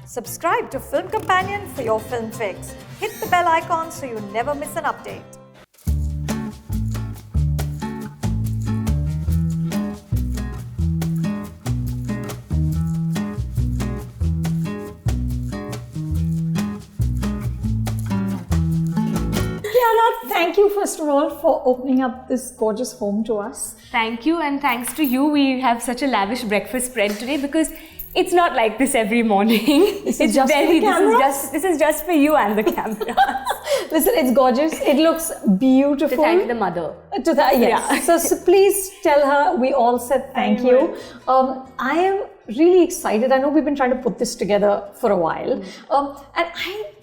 Subscribe to Film Companion for your film fix. Hit the bell icon so you never miss an update. Kiara, thank you first of all for opening up this gorgeous home to us. Thank you, and thanks to you, we have such a lavish breakfast spread today because it's not like this every morning. This is just for you and the camera. Listen, it's gorgeous. It looks beautiful. To thank the mother. Yes. Yeah. So please tell her we all said thank you. I am really excited. I know we've been trying to put this together for a while. And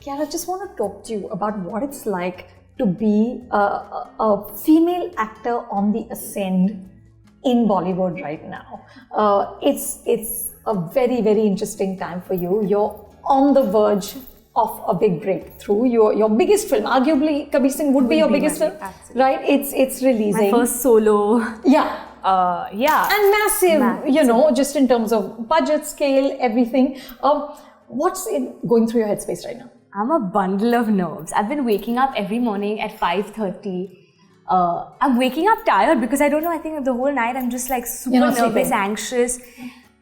Kiara, just want to talk to you about what it's like to be a female actor on the ascend in Bollywood right now. It's a very, very interesting time for you. You're on the verge of a big breakthrough. Your biggest film, arguably Kabir Singh would be your biggest film, absolutely. Right? It's releasing. My first solo. Yeah. And massive, just in terms of budget, scale, everything. What's going through your headspace right now? I'm a bundle of nerves. I've been waking up every morning at 5:30. I'm waking up tired because I don't know, I think the whole night I'm just like super nervous, anxious.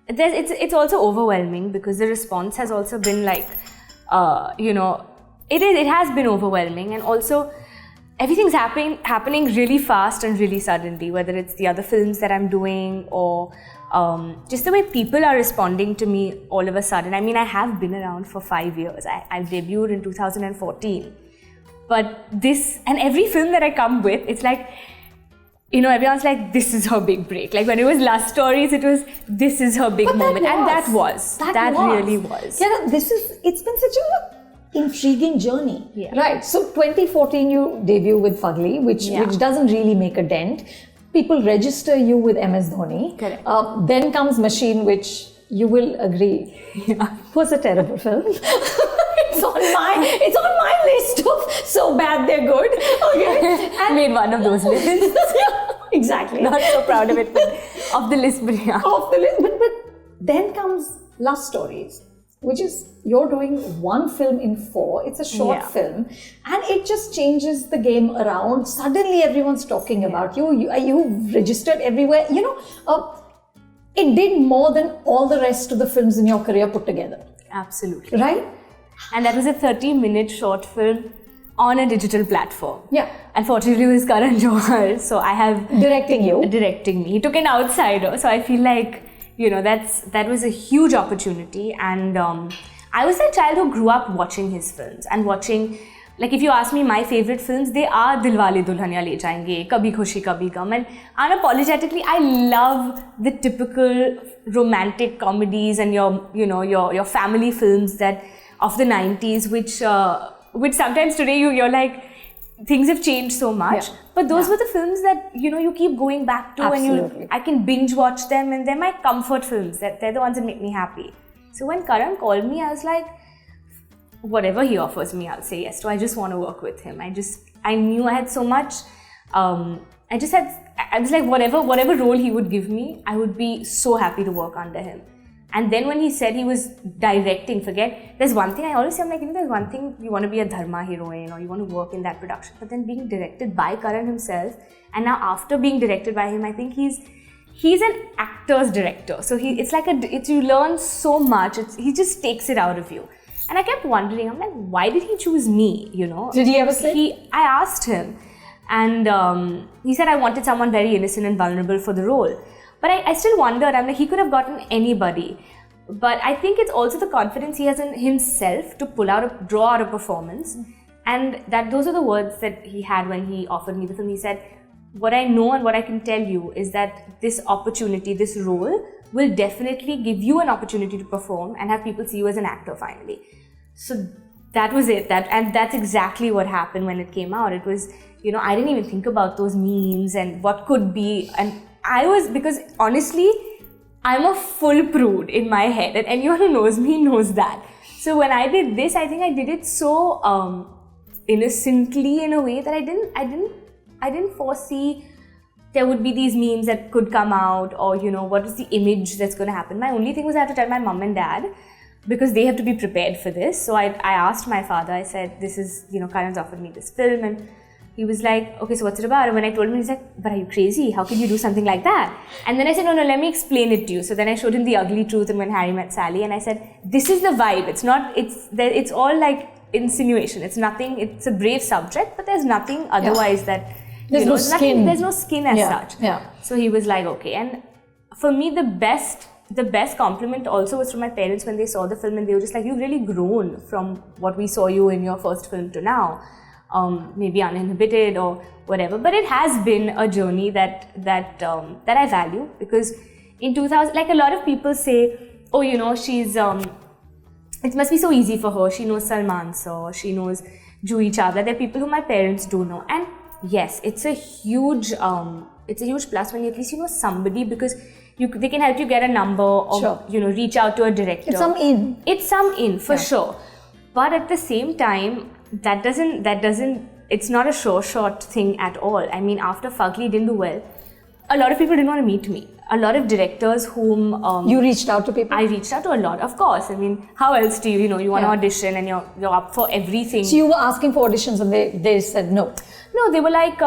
It's also overwhelming because the response has also been like, it has been overwhelming, and also everything's happening really fast and really suddenly, whether it's the other films that I'm doing or just the way people are responding to me all of a sudden. I mean, I have been around for 5 years. I debuted in 2014. But this, and every film that I come with, it's like, everyone's like, this is her big break. Like when it was Lust Stories, it was, this is her big moment. And that really was. Yeah, it's been such an intriguing journey. Yeah. Right. So 2014, you debut with Fugly, which doesn't really make a dent. People register you with MS Dhoni. Correct. Then comes Machine, which you will agree was a terrible film. It's on my list of so bad they're good. Okay. And made one of those lists. Exactly. Not so proud of it, but off the list, but yeah. Off the list. But then comes Lust Stories, which is you're doing one film in 4. It's a short film, and it just changes the game around. Suddenly everyone's talking about you. You've registered everywhere. It did more than all the rest of the films in your career put together. Absolutely. Right? And that was a 30-minute short film on a digital platform. Yeah. Unfortunately, it was Karan Johar, so I have... Directing me. He took an outsider, so I feel like, that was a huge opportunity. And I was that child who grew up watching his films and watching... Like if you ask me my favorite films, they are Dilwale Dulhaniya Le Jayenge, Kabhi Khushi Kabhi Gum, and unapologetically, I love the typical romantic comedies and your family films of the 90s, which sometimes today you're like, things have changed so much. Yeah. But those were the films that you keep going back to. Absolutely. And I can binge watch them, and they're my comfort films. They're the ones that make me happy. So when Karan called me, I was like, whatever he offers me, I'll say yes to. I just want to work with him. I knew I had so much. I was like, whatever role he would give me, I would be so happy to work under him. And then when he said he was directing, there's one thing I always say, I'm like, there's one thing you want to be a Dharma heroine or you want to work in that production, but then being directed by Karan himself, and now after being directed by him, I think he's an actor's director. So you learn so much. He just takes it out of you. And I kept wondering, I'm like, why did he choose me, Did he ever say? I asked him, and he said I wanted someone very innocent and vulnerable for the role. But I still wondered, I'm like, he could have gotten anybody. But I think it's also the confidence he has in himself to draw out a performance. And those are the words that he had when he offered me the film. He said, what I know and what I can tell you is that this opportunity, this role, will definitely give you an opportunity to perform and have people see you as an actor finally. So that was it. And that's exactly what happened when it came out. It was, I didn't even think about those memes and what could be. And because honestly, I'm a full prude in my head, and anyone who knows me knows that. So when I did this, I think I did it so innocently in a way that I didn't foresee there would be these memes that could come out, or what is the image that's going to happen. My only thing was I had to tell my mom and dad, because they have to be prepared for this. So I asked my father, I said, this is, Karan's offered me this film, and he was like, okay, so what's it about? And when I told him, he's like, but are you crazy? How can you do something like that? And then I said, no, let me explain it to you. So then I showed him The Ugly Truth and When Harry Met Sally, and I said, this is the vibe. It's all like insinuation. It's nothing, it's a brave subject, but there's nothing otherwise that, there's no skin. There's no skin as such. Yeah. So he was like, okay. And for me, the best compliment also was from my parents when they saw the film, and they were just like, you've really grown from what we saw you in your first film to now. Maybe uninhibited or whatever, but it has been a journey that I value, because in 2000, like a lot of people say, oh, she's it must be so easy for her. She knows Salman Sir, she knows Juhi Chawla. They're people who my parents do know, and yes, it's a huge plus when you at least know somebody, because they can help you get a number, or reach out to a director. It's some in for sure, but at the same time, that doesn't it's not a short thing at all. I mean, after Fugly didn't do well, a lot of people didn't want to meet me. A lot of directors whom you reached out to people. I reached out to a lot, of course. I mean, how else do you want to audition and you're up for everything? So you were asking for auditions and they said no. No, they were like,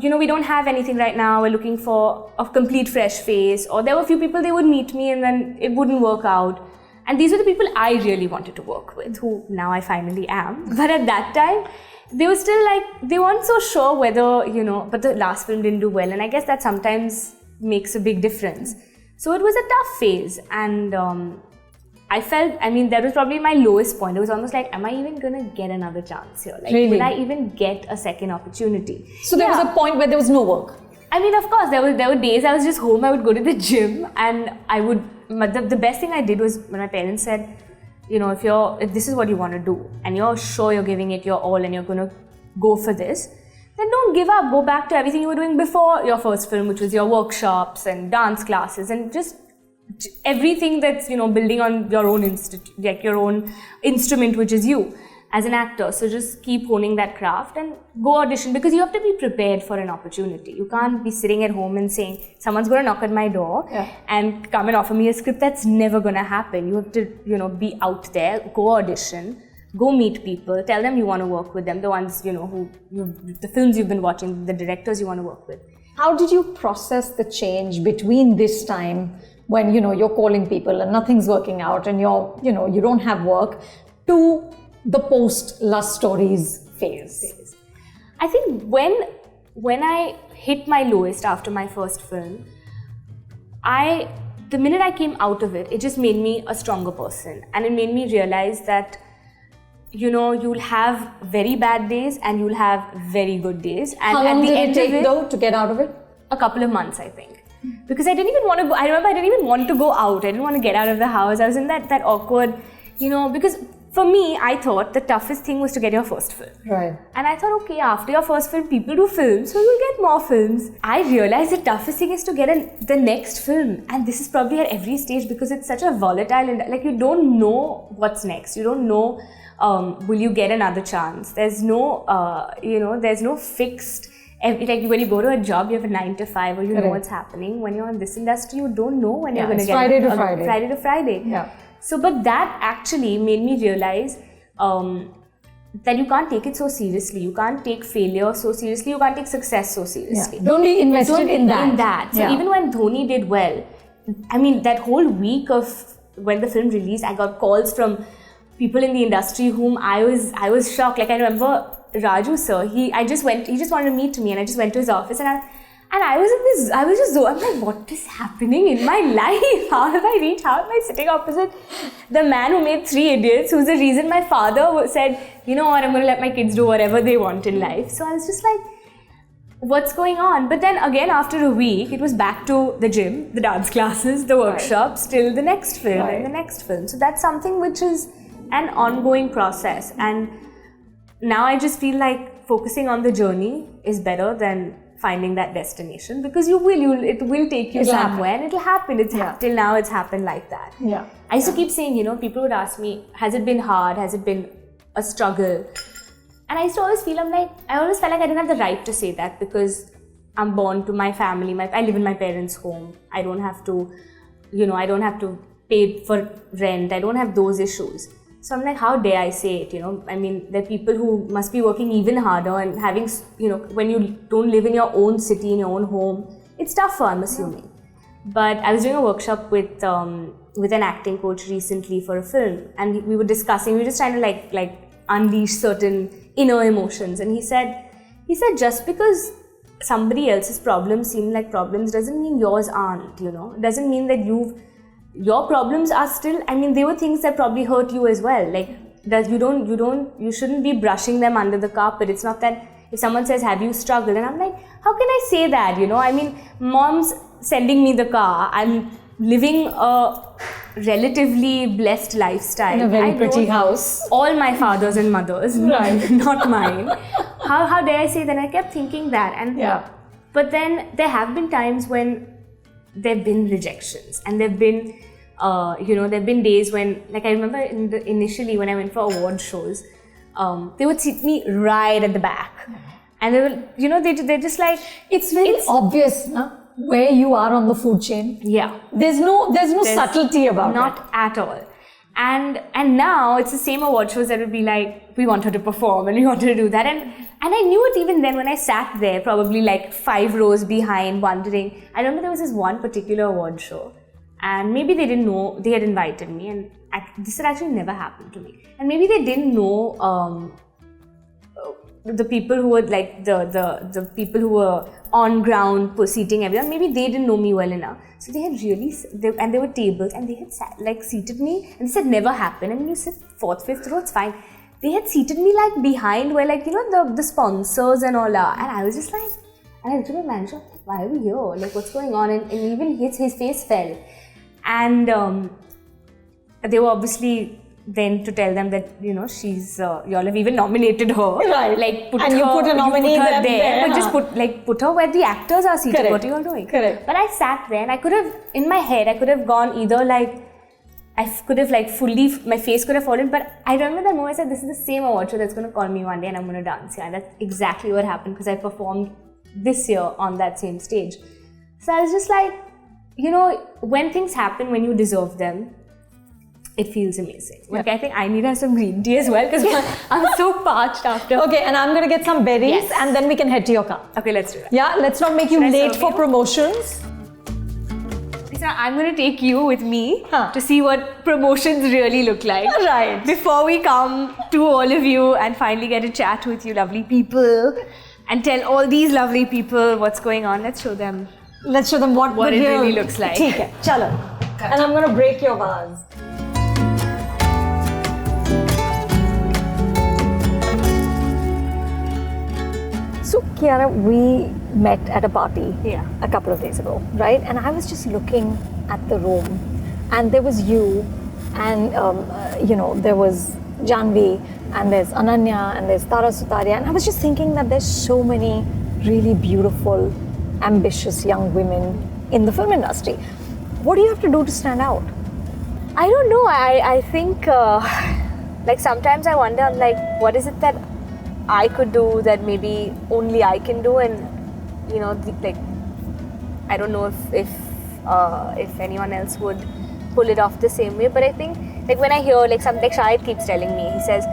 we don't have anything right now. We're looking for a complete fresh face. Or there were a few people, they would meet me and then it wouldn't work out. And these were the people I really wanted to work with, who now I finally am. But at that time, they were still like, they weren't so sure whether, but the last film didn't do well. And I guess that sometimes makes a big difference. So it was a tough phase. And I felt, that was probably my lowest point. It was almost like, am I even going to get another chance here? Like, really? Will I even get a second opportunity? So there was a point where there was no work? I mean, of course, there were days I was just home, I would go to the gym, and the best thing I did was when my parents said, if this is what you want to do and you're sure you're giving it your all and you're going to go for this, then don't give up. Go back to everything you were doing before your first film, which was your workshops and dance classes and just everything that's, building on your own your own instrument, which is you as an actor. So just keep honing that craft and go audition, because you have to be prepared for an opportunity. You can't be sitting at home and saying, someone's going to knock at my door and come and offer me a script. That's never going to happen. You have to, be out there, go audition, go meet people, tell them you want to work with them, the ones, the films you've been watching, the directors you want to work with. How did you process the change between this time when, you're calling people and nothing's working out and you don't have work, to the post-Lust Stories phase? I think when I hit my lowest after my first film, the minute I came out of it, it just made me a stronger person, and it made me realize that you'll have very bad days and you'll have very good days. And how long did it take though to get out of it? A couple of months, I think. Because I didn't even want to go. I remember I didn't even want to go out. I didn't want to get out of the house. I was in that awkward, because for me, I thought the toughest thing was to get your first film. Right. And I thought, okay, after your first film, people do films, so you'll get more films. I realized the toughest thing is to get the next film. And this is probably at every stage, because it's such a volatile, and like you don't know what's next. You don't know, will you get another chance? There's no, there's no fixed, like when you go to a job, you have a 9 to 5, or you know what's happening. When you're in this industry, you don't know when you're going to get Friday to Friday. Friday to Friday. Yeah. So, but that actually made me realize that you can't take it so seriously. You can't take failure so seriously. You can't take success so seriously. Yeah. Don't be invested in that. So even when Dhoni did well, that whole week of when the film released, I got calls from people in the industry whom I was shocked. Like I remember Raju sir, he just wanted to meet me, and I just went to his office, and I was just I'm like, what is happening in my life? How have I sitting opposite the man who made 3 Idiots, who's the reason my father said, you know what, I'm going to let my kids do whatever they want in life. So I was just like, what's going on? But then again, after a week, it was back to the gym, the dance classes, the workshops, till the next film and the next film. So that's something which is an ongoing process. And now I just feel like focusing on the journey is better than finding that destination, because it will take you somewhere and it'll happen. Till now it's happened like that. Yeah. I used to keep saying, people would ask me, has it been hard? Has it been a struggle? And I used to always feel, I always felt like I didn't have the right to say that, because I'm born to my family. I live in my parents' home. I don't have to, paid for rent. I don't have those issues. So I'm like, how dare I say it, you know? I mean, there are people who must be working even harder and having, you know, when you don't live in your own city, in your own home, it's tougher, I'm assuming. But I was doing a workshop with an acting coach recently for a film, and we were discussing, we were just trying to like unleash certain inner emotions. And he said, just because somebody else's problems seem like problems doesn't mean yours aren't, you know? It doesn't mean that your problems are still, I mean, they were things that probably hurt you as well. Like, that you shouldn't be brushing them under the carpet. It's not that if someone says, have you struggled? And I'm like, how can I say that, you know? I mean, mom's sending me the car. I'm living a relatively blessed lifestyle. In a very pretty house. All my fathers and mothers, Right. not mine. How dare I say that? I kept thinking that. And but then there have been times when there have been rejections, and there have been, there have been days when, like I remember initially when I went for award shows, they would sit me right at the back, and they will, you know, they're just like, it's very obvious, where you are on the food chain. Yeah, there's no subtlety about it. Not at all. And now it's the same award shows that would be like, we want her to perform and we want her to do that, and I knew it even then when I sat there, probably like 5 rows behind, wondering. I remember there was this one particular award show, and maybe they didn't know they had invited me, and this had actually never happened to me. And maybe they didn't know the people who were like the people who were on ground seating everyone. Maybe they didn't know me well enough. So they had and there were tables, and they had seated me, and this had never happened. And you sit 4th, 5th row, it's fine. They had seated me like behind where, like, you know, the sponsors and all are. And I was just like, and I looked at my manager, why are we here? Like, what's going on? And even his face fell. And they were obviously then to tell them that, you know, she's, y'all have even nominated her. Right. Like, put a nominee there. But just put her where the actors are seated. Correct. What are you all doing? Correct. But I sat there, and I could have, in my head, I could have gone either like, I could have like fully, my face could have fallen, but I remember that moment I said, this is the same award show that's going to call me one day and I'm going to dance here. And that's exactly what happened, because I performed this year on that same stage. So I was just like, you know, when things happen, when you deserve them, it feels amazing. Like, I think I need to have some green tea as well, because I'm so parched after. Okay, and I'm going to get some berries, and then we can head to your car. Okay, let's do that. Yeah, let's not make you late for promotions. I'm going to take you with me to see what promotions really look like. Right. Before we come to all of you and finally get a chat with you lovely people and tell all these lovely people what's going on, let's show them what it really looks like. ठीक है, चलो. And I'm going to break your vase. So, Kiara, we met at a party a couple of days ago, right? And I was just looking at the room, and there was you, and there was Janvi, and there's Ananya, and there's Tara Sutaria, and I was just thinking that there's so many really beautiful, ambitious young women in the film industry. What do you have to do to stand out? I don't know. I think, like, sometimes I wonder, like, what is it that I could do that maybe only I can do, and you know, like, I don't know if anyone else would pull it off the same way. But I think, like, when I hear like Shahid keeps telling me, he says,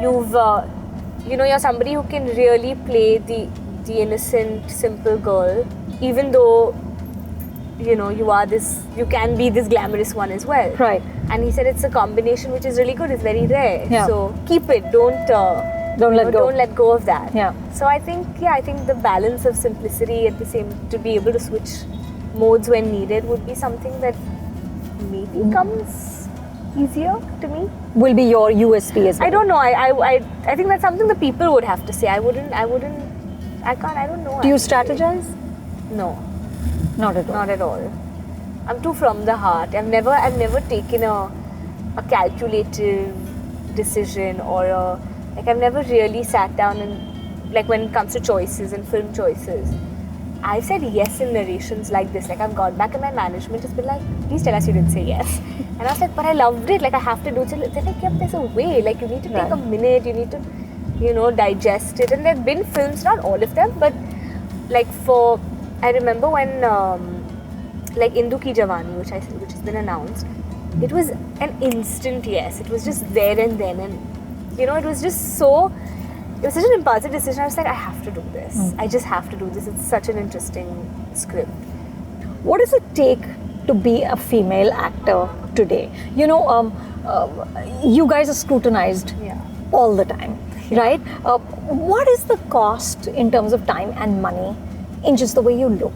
you're somebody who can really play the innocent, simple girl, even though you can be this glamorous one as well. Right. And he said it's a combination which is really good. It's very rare. Yeah. So keep it. Don't let go of that. Yeah. So I think the balance of simplicity to be able to switch modes when needed would be something that maybe comes easier to me. Will be your USP as well. I don't know. I think that's something the people would have to say. I don't know. Do you strategize? No. Not at all. Not at all. I'm too from the heart. I've never taken a calculative decision, or I've never really sat down and, like, when it comes to choices and film choices, I've said yes in narrations like this. Like, I've gone back and my management has been like, please tell us you didn't say yes. And I was like, but I loved it. Like, I have to do it. They're like, yep, there's a way. Like, you need to take a minute. You need to, digest it. And there have been films, not all of them, but like I remember when, like, Indu Ki Jawani, which has been announced, it was an instant yes. It was just there and then, and it was just so. It was such an impulsive decision. I was like, I have to do this. I just have to do this. It's such an interesting script. What does it take to be a female actor today? You guys are scrutinized all the time, right? What is the cost in terms of time and money in just the way you look?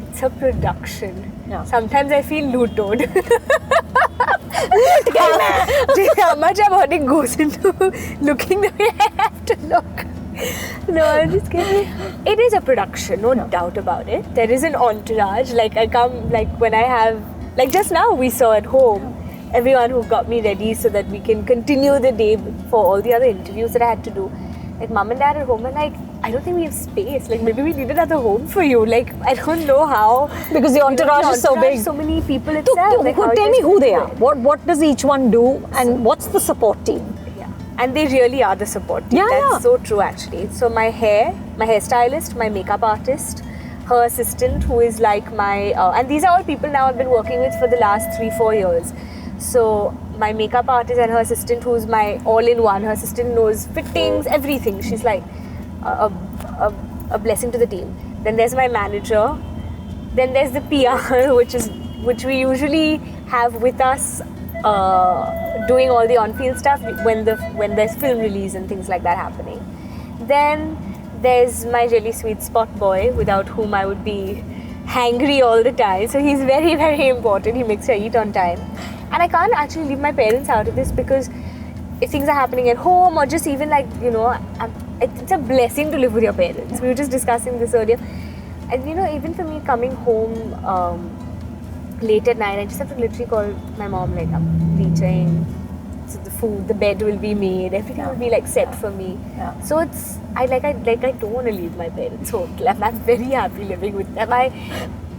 It's a production. Yeah. Sometimes I feel lutoed. How much money goes into looking the way I have to look. No, I'm just kidding. It is a production, no doubt about it. There is an entourage. Like when I have, like just now we saw at home, everyone who got me ready so that we can continue the day for all the other interviews that I had to do. Like mom and dad at home are like, I don't think we have space. Like maybe we need another home for you. Like I don't know how. Because the entourage is so big. So many people itself. Tell me who they are. What does each one do, and what's the support team? Yeah, and they really are the support team. That's so true actually. So my hairstylist, my makeup artist, her assistant who is like my, and these are all people now I've been working with for the last 3-4 years. So my makeup artist and her assistant who's my all-in-one, her assistant knows fittings, everything. She's like a blessing to the team. Then there's my manager. Then there's the PR, which we usually have with us doing all the on-field stuff when there's film release and things like that happening. Then there's my really sweet spot boy, without whom I would be hangry all the time. So he's very, very important. He makes sure I eat on time. And I can't actually leave my parents out of this, because if things are happening at home or just even like, it's a blessing to live with your parents. We were just discussing this earlier. And even for me coming home late at night, I just have to literally call my mom, like I'm reaching, so the bed will be made, everything will be like set for me. Yeah. So I don't want to leave my parents home. I'm very happy living with them.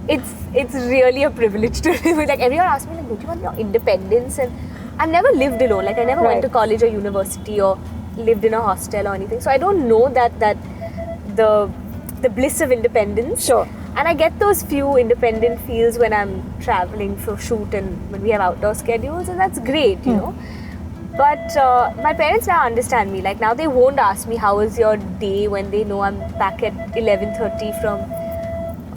It's really a privilege to live with. Like everyone asks me, like, don't you want your independence? And I've never lived alone. Like I never went to college or university or lived in a hostel or anything. So I don't know that the bliss of independence. Sure. And I get those few independent feels when I'm traveling for shoot and when we have outdoor schedules, and that's great, you know. But my parents now understand me. Like now they won't ask me how was your day when they know I'm back at 11:30 from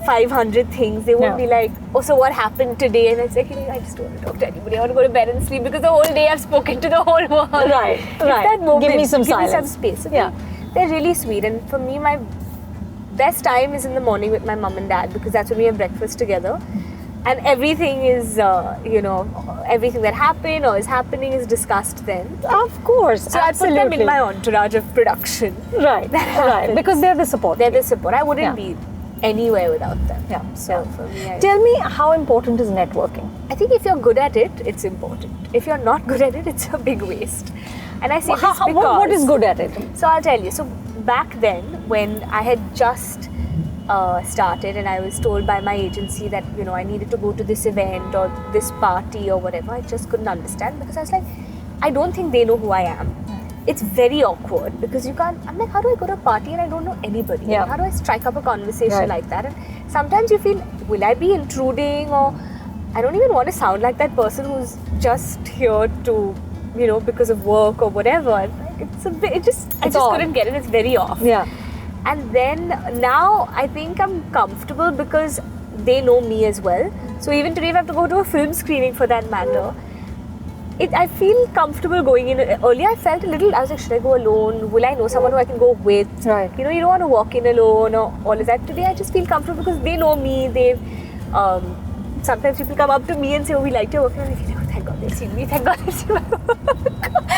500 things. They won't be like, oh, so what happened today? And it's like, I just don't want to talk to anybody. I want to go to bed and sleep because the whole day I've spoken to the whole world. Right. That moment, give me some silence. Give me some space. So they're really sweet. And for me, my best time is in the morning with my mom and dad, because that's when we have breakfast together. And everything is, everything that happened or is happening is discussed then. Of course, so absolutely. I put them in my entourage of production. Right, right. Because they're the support. They're the support. I wouldn't be anywhere without them. Yeah. So for me, tell me, how important is networking? I think if you're good at it, it's important. If you're not good at it, it's a big waste. And I say this because... What is good at it? So I'll tell you. So back then, when I had just started and I was told by my agency that, I needed to go to this event or this party or whatever, I just couldn't understand, because I was like, I don't think they know who I am. It's very awkward because you can't, I'm like, how do I go to a party and I don't know anybody? Yeah. How do I strike up a conversation like that? And sometimes you feel, will I be intruding, or I don't even want to sound like that person who's just here to, because of work or whatever. It's a bit, I just couldn't get it. It's very off. Yeah. And then now I think I'm comfortable because they know me as well. So even today if I have to go to a film screening for that matter, I feel comfortable going in. Earlier I felt a little, I was like, should I go alone? Will I know someone who I can go with? Right. You don't want to walk in alone or all of that. Today I just feel comfortable because they know me. Sometimes people come up to me and say, oh, we liked your work. And I'm like, oh, thank God they've seen me. Thank God they've seen my work.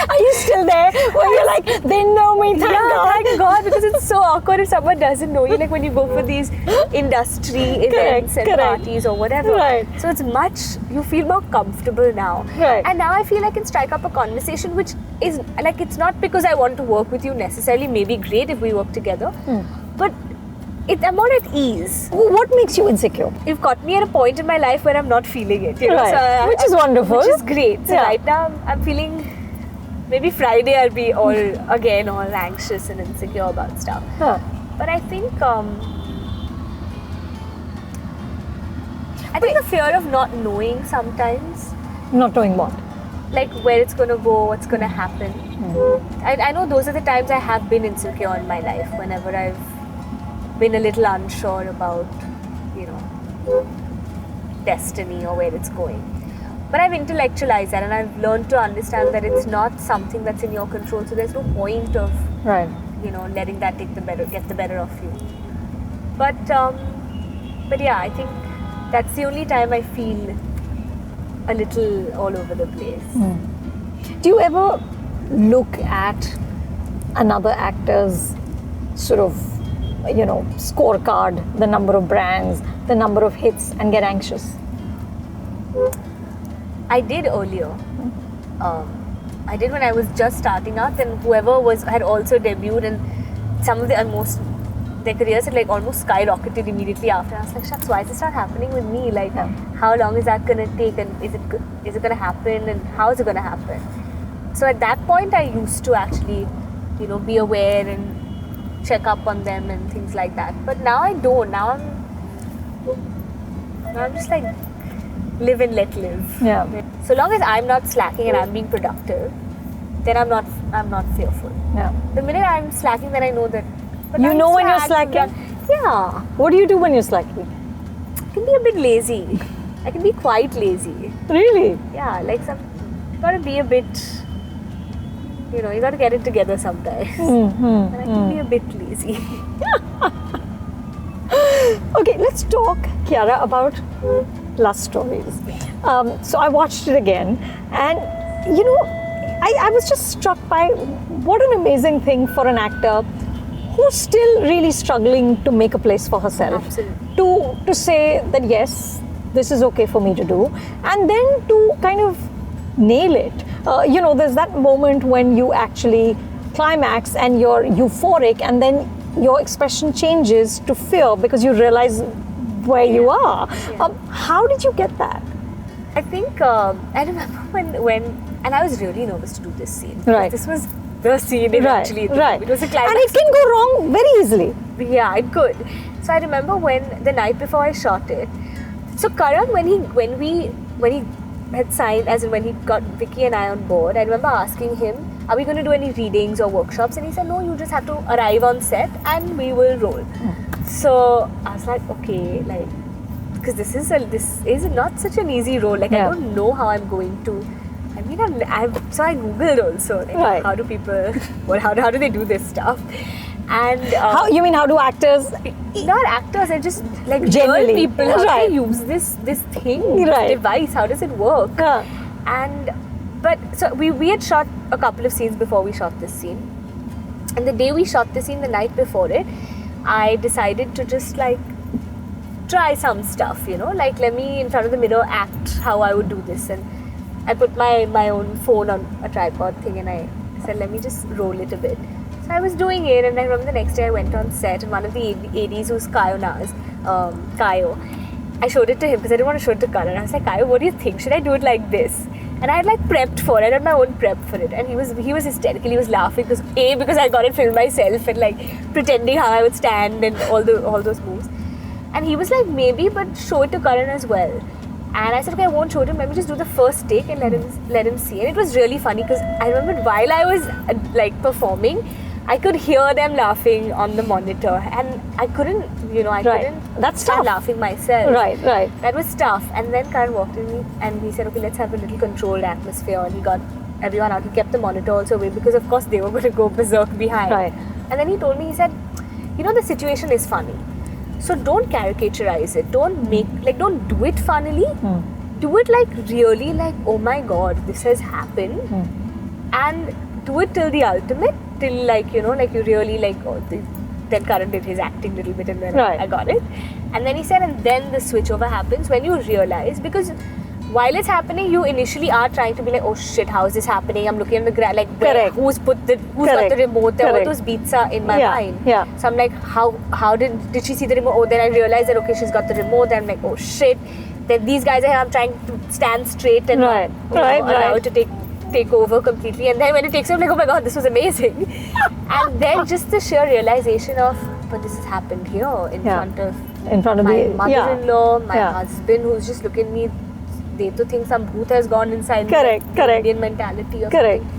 Are you still there? Where you're like, they know me, thank God. Thank God, because it's so awkward if someone doesn't know you. Like when you go for these industry events and parties or whatever. Right. So it's you feel more comfortable now. Right. And now I feel I can strike up a conversation which is, like, it's not because I want to work with you necessarily. Maybe great if we work together. But I'm more at ease. What makes you insecure? You've got me at a point in my life where I'm not feeling it. Right. So which is wonderful. Which is great. So right now I'm feeling, maybe Friday I'll be all anxious and insecure about stuff. But I think the fear of not knowing sometimes, Not knowing what? Like where it's gonna go, what's gonna happen. I know those are the times I have been insecure in my life, whenever I've been a little unsure about, you know, destiny or where it's going. But I've intellectualized that and I've learned to understand that it's not something that's in your control, so there's no point of, Right. you know, letting that get the better of you. But yeah, I think that's the only time I feel a little all over the place. Do you ever look at another actor's sort of, you know, scorecard, the number of brands, the number of hits, and get anxious? I did earlier. I did when I was just starting out, and whoever had also debuted, and some of their careers had like almost skyrocketed immediately after. I was like, shucks, why is this not happening with me? Like, how long is that gonna take, and is it gonna happen, and how is it gonna happen? So at that point, I used to actually, you know, be aware and check up on them and things like that. But now I don't. Now I'm just like, live and let live. Yeah. So long as I'm not slacking and I'm being productive, then I'm not fearful. Yeah. The minute I'm slacking, then I know that. But You I'm know when you're slack, slacking? Yeah. What do you do when you're slacking? I can be a bit lazy. I can be quite lazy. Really? Yeah, like gotta be a bit, you know, you gotta get it together sometimes. And I can be a bit lazy. Okay, let's talk, Kiara, about Lust Stories. So I watched it again, and you know, I was just struck by what an amazing thing for an actor who's still really struggling to make a place for herself. Absolutely. To say that yes, this is okay for me to do, and then to kind of nail it. You know, there's that moment when you actually climax and you're euphoric, and then your expression changes to fear because you realize where you are. How did you get that? I think I remember when and I was really nervous to do this scene. Right. This was the scene eventually. Right. It was a climax. And it can go wrong very easily. Yeah, it could. So I remember when the night before I shot it. So Karan, when he had signed, as in when he got Vicky and I on board, I remember asking him, "Are we going to do any readings or workshops?" And he said, "No, you just have to arrive on set and we will roll." So I was like, okay, like, because this is not such an easy role. Like, I don't know how I'm going to. I mean, so I googled also, like, how do people, how do they do this stuff? And how do actors? Not actors, they're just like Generally. real people. How do they use this thing, this device? How does it work? And but so we had shot a couple of scenes before we shot this scene, and the day we shot this scene, the night before it, I decided to just like try some stuff, you know, like let me in front of the mirror act how I would do this, and I put my own phone on a tripod thing, and I said, let me just roll it a bit. So I was doing it, and I remember the next day I went on set, and one of the ADs, who's Kayo, I showed it to him because I didn't want to show it to Karan. I was like, Kayo, what do you think? Should I do it like this? And I had like prepped for it. I had my own prep for it, and he was hysterical. He was laughing because I got it filmed myself and like pretending how I would stand and all those moves. And he was like, maybe, but show it to Karan as well. And I said, okay, I won't show it him. Let me just do the first take and let him see. And it was really funny because I remembered while I was like performing, I could hear them laughing on the monitor, and I couldn't, That's start tough. laughing myself. Right. That was tough. And then Karan walked in and he said, okay, let's have a little controlled atmosphere. And he got everyone out. He kept the monitor also away because, of course, they were going to go berserk behind. Right. And then he told me, he said, the situation is funny. So don't caricaturize it. Don't do it funnily. Do it like really like, oh my God, this has happened. And do it till the ultimate, till like, you really like, then Karan did his acting a little bit, and then I got it. And then he said, and then the switchover happens when you realize, because while it's happening, you initially are trying to be like, oh shit, how is this happening? I'm looking at the ground, like, who's got the remote there? All those beats are in my mind. Yeah. So I'm like, how did she see the remote? Oh, then I realized that, okay, she's got the remote. And I'm like, oh shit. Then these guys are here, I'm trying to stand straight and allow it to take over completely. And then when it takes over, I'm like, oh my God, this was amazing. And then just the sheer realization of, but this has happened here in front of my mother-in-law, my husband, who's just looking at me they to think some bhoot has gone inside Correct, the correct. Indian mentality or Correct. something.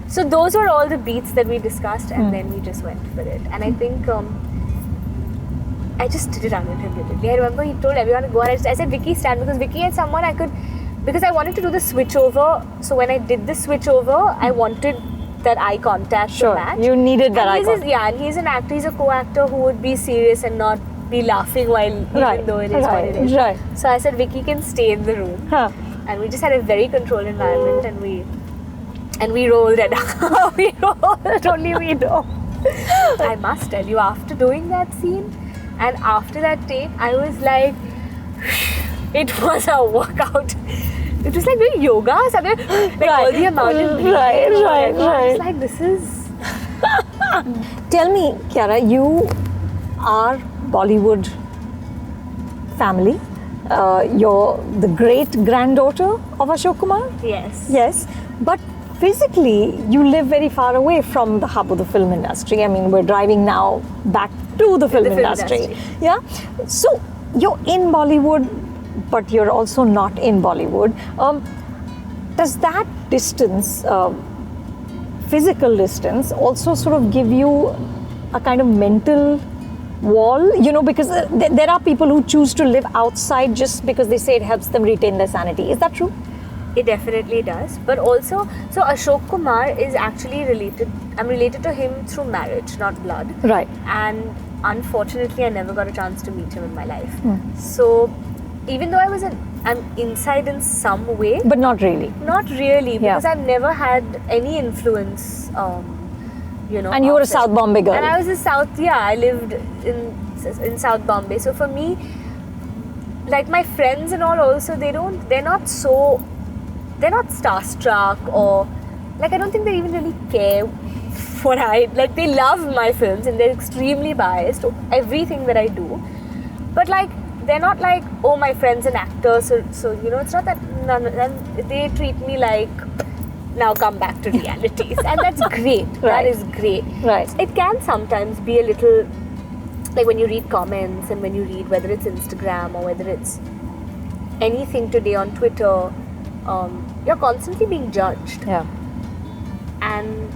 So those were all the beats that we discussed, and then we just went for it. And I think I just did it unreservedly. I remember he told everyone to go, and I said, Vicky, stand, because Vicky and someone I could, because I wanted to do the switch over. So when I did the switch over, I wanted that eye contact to match. You needed that eye And contact. and he's an actor, he's a co-actor who would be serious and not be laughing while, even though it is what it is. Right. So I said, Vicky can stay in the room. Huh. And we just had a very controlled environment, and we rolled it. We rolled, only we know. I must tell you, after doing that scene and after that take, I was like, it was a workout. It was like doing yoga or something. Like all the amount of breathing. Right. I was like, this is... Tell me, Kiara, you are Bollywood family. You're the great granddaughter of Ashok Kumar. Yes. Yes, but physically you live very far away from the hub of the film industry. I mean, we're driving now back to the film industry. Yeah. So you're in Bollywood, but you're also not in Bollywood. Does that distance, physical distance, also sort of give you a kind of mental wall? You know, because there are people who choose to live outside just because they say it helps them retain their sanity. Is that true? It definitely does. But also, so Ashok Kumar is actually related. I'm related to him through marriage, not blood. Right. And unfortunately, I never got a chance to meet him in my life. So even though I'm inside in some way. But not really. Not really, because I've never had any influence, you know. And you were a South Bombay girl. And I was a South, I lived in South Bombay. So for me, like my friends and all also, they're not starstruck, or like I don't think they even really care what like they love my films and they're extremely biased to everything that I do. But like, they're not like, oh, my friend's an actor, so you know, it's not that, they treat me like, now come back to realities. And that's great. Right. That is great. Right. It can sometimes be a little, like when you read comments and when you read, whether it's Instagram or whether it's anything today on Twitter, you're constantly being judged. Yeah. And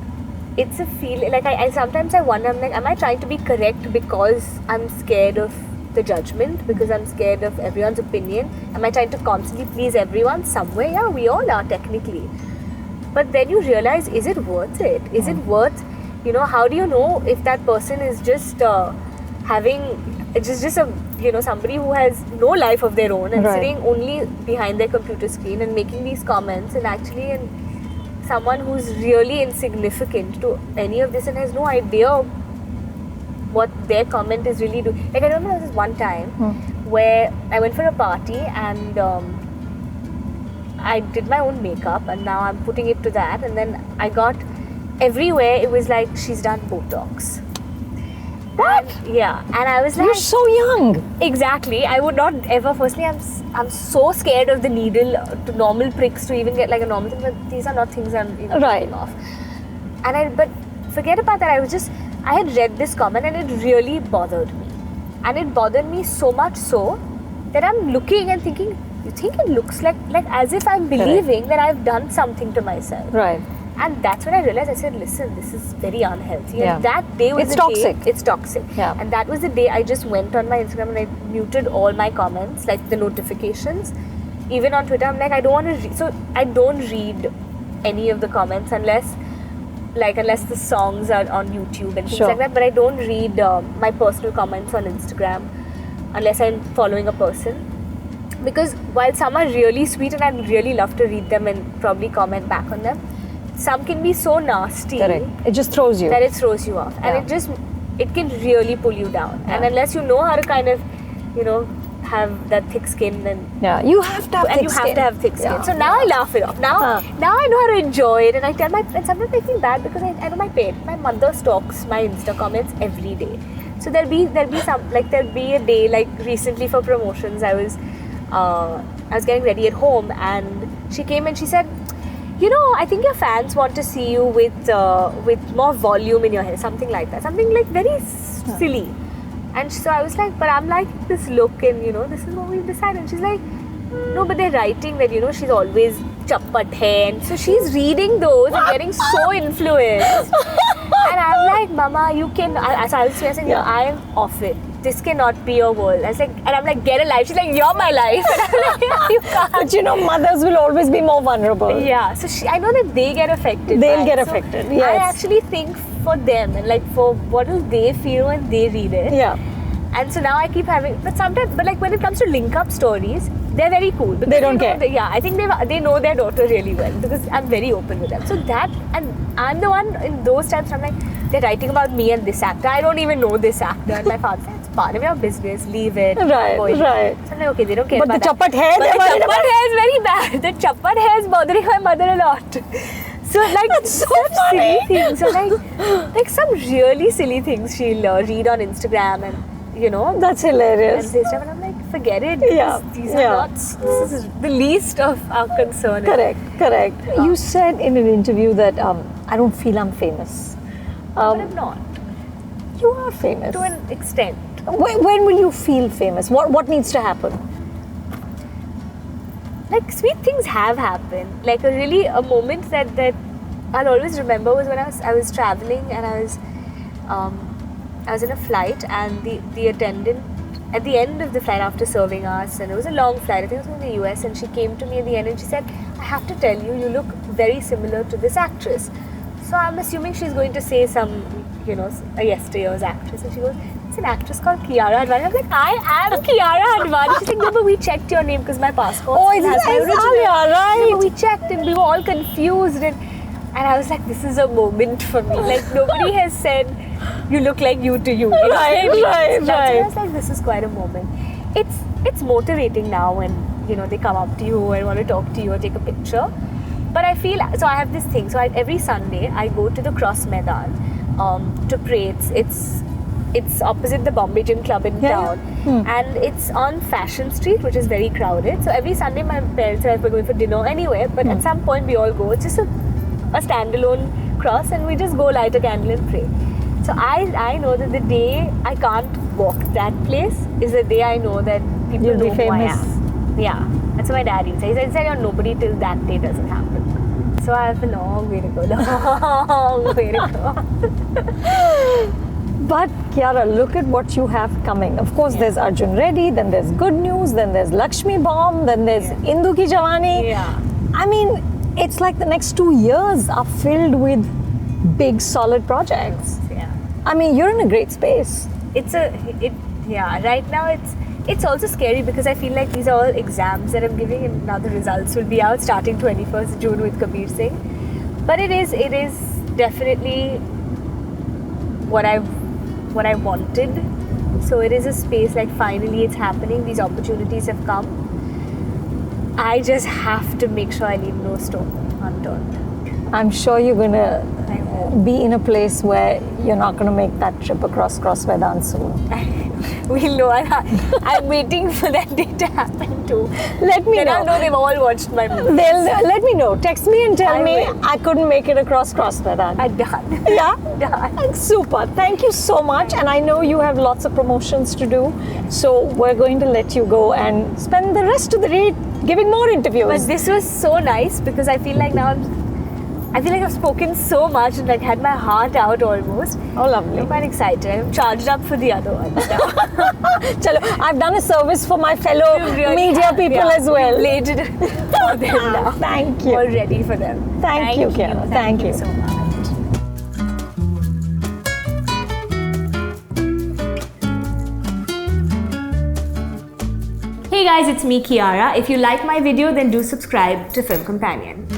it's a feeling, like I sometimes I wonder, I'm like, am I trying to be correct because I'm scared of the judgment, because I'm scared of everyone's opinion? Am I trying to constantly please everyone somewhere? Yeah, we all are technically. But then you realize, is it worth it? Is it worth, you know, how do you know if that person is just just a, you know, somebody who has no life of their own and sitting only behind their computer screen and making these comments, and actually someone who's really insignificant to any of this and has no idea what their comment is really doing. Like I remember there was this one time where I went for a party and I did my own makeup, and now I'm putting it to that, and then I got everywhere it was like, she's done Botox. What? And I was like, You're so young. Exactly. I would not ever. Firstly, I'm so scared of the needle, to normal pricks, to even get like a normal thing. But these are not things I'm taking off. And but forget about that. I had read this comment and it really bothered me. And it bothered me so much so that I'm looking and thinking, you think it looks like as if I'm believing that I've done something to myself. Right. And that's when I realized, I said, listen, this is very unhealthy. And that day was It's toxic. It's toxic. Yeah. And that was the day I just went on my Instagram and I muted all my comments, like the notifications. Even on Twitter, I'm like, I don't want to read. So I don't read any of the comments unless the songs are on YouTube and things like that. But I don't read my personal comments on Instagram unless I'm following a person. Because while some are really sweet and I'd really love to read them and probably comment back on them, some can be so nasty. Correct. It just throws you. That it throws you off. And it can really pull you down. And unless you know how to kind of, you know, have that thick skin, then you have to have thick skin. have to have thick skin. So now I laugh it off. Now I know how to enjoy it, and I tell my friends. Sometimes I feel bad because I know my mother stalks my Insta comments every day. So there'll be a day, like recently for promotions, I was getting ready at home, and she came and she said, you know, I think your fans want to see you with more volume in your hair, something like that, something like very silly. And so I was like, but I'm like this look, and you know, this is what we've decided. And she's like, No, but they're writing that, you know, she's always chappat hai. And so she's reading those and getting so influenced. And I'm like, Mama, you can. So I was saying, yeah, I am off it. This cannot be your world. I was like, and I'm like, get a life. She's like, you're my life. And I'm like, yeah, you can't. But you know, mothers will always be more vulnerable. Yeah. So I know that they get affected. They'll get affected. Yes. I actually think for them and like for what will they feel when they read it. Yeah. And so now I keep having, but sometimes, but like when it comes to link up stories, they're very cool. They don't care. Yeah, I think they know their daughter really well because I'm very open with them. So that, and I'm the one in those times, I'm like, they're writing about me and this actor. I don't even know this actor. And my father said, it's part of your business, leave it. Right. So I'm like, okay, they don't care but about the chappat hair, But the chappat hair is very bad. The chappat hair is bothering my mother a lot. So like, that's so silly funny. things. So like some really silly things she'll read on Instagram and, you know. That's hilarious. And say stuff, and I'm like, forget it. Yeah. These are not, this is the least of our concern. Correct. You said in an interview that I don't feel I'm famous. But I'm not. You are famous. To an extent. When will you feel famous? What needs to happen? Like sweet things have happened. Like a moment that I'll always remember was when I was traveling and I was in a flight and the attendant at the end of the flight after serving us, and it was a long flight, I think it was from the US, and she came to me at the end and she said, I have to tell you, you look very similar to this actress. So I'm assuming she's going to say some, you know, a yesteryear's actress, and she goes, it's an actress called Kiara Advani. I'm like, I am Kiara Advani. She's like, no, but we checked your name because my passport has my original. Right. No, we checked and we were all confused and I was like, this is a moment for me. Like nobody has said, you look like you to you. Right. So I was like, this is quite a moment. It's motivating now when, you know, they come up to you and want to talk to you or take a picture. But I feel, so I have this thing. So every Sunday I go to the Cross Maidan to pray. It's opposite the Bombay Gym Club in town. And it's on Fashion Street, which is very crowded. So every Sunday my parents and I were going for dinner anywhere, but at some point we all go. It's just a standalone cross and we just go light a candle and pray. So I know that the day I can't walk that place is the day I know that people You'll know be famous. who I am. Yeah, that's what my dad used to say. He said, you're nobody till that day doesn't happen. So I have a long way to go, long way to go. But Kiara, look at what you have coming. Of course, there's Arjun Reddy, then there's Good News, then there's Lakshmi Bomb, then there's Indu Ki Jawani. Yeah. I mean, it's like the next 2 years are filled with big, solid projects. Yeah. I mean, you're in a great space. Right now it's also scary because I feel like these are all exams that I'm giving and now the results will be out starting 21st June with Kabir Singh. But it is definitely what I wanted. So it is a space like finally it's happening, these opportunities have come. I just have to make sure I leave no stone unturned. I'm sure you're going to I hope. be in a place where you're not going to make that trip across Cross Maidan soon. We'll know. I'm waiting for that day to happen too. Let me then know. I'll know they've all watched my movie. Let me know. Text me and tell I me will. I couldn't make it across Cross Maidan. I'm done. Yeah? Done. Super. Thank you so much. And I know you have lots of promotions to do. So we're going to let you go and spend the rest of the day giving more interviews. But this was so nice because I feel like now I've spoken so much and like had my heart out almost. Oh, lovely. I'm quite excited. I'm charged up for the other ones now. Chalo, I've done a service for my fellow Really media have, people as well. We've laid it for them now. Thank you. All ready for them. Thank you, Kiara. Thank you Thank so you. much. Hey guys, it's me Kiara. If you like my video, then do subscribe to Film Companion.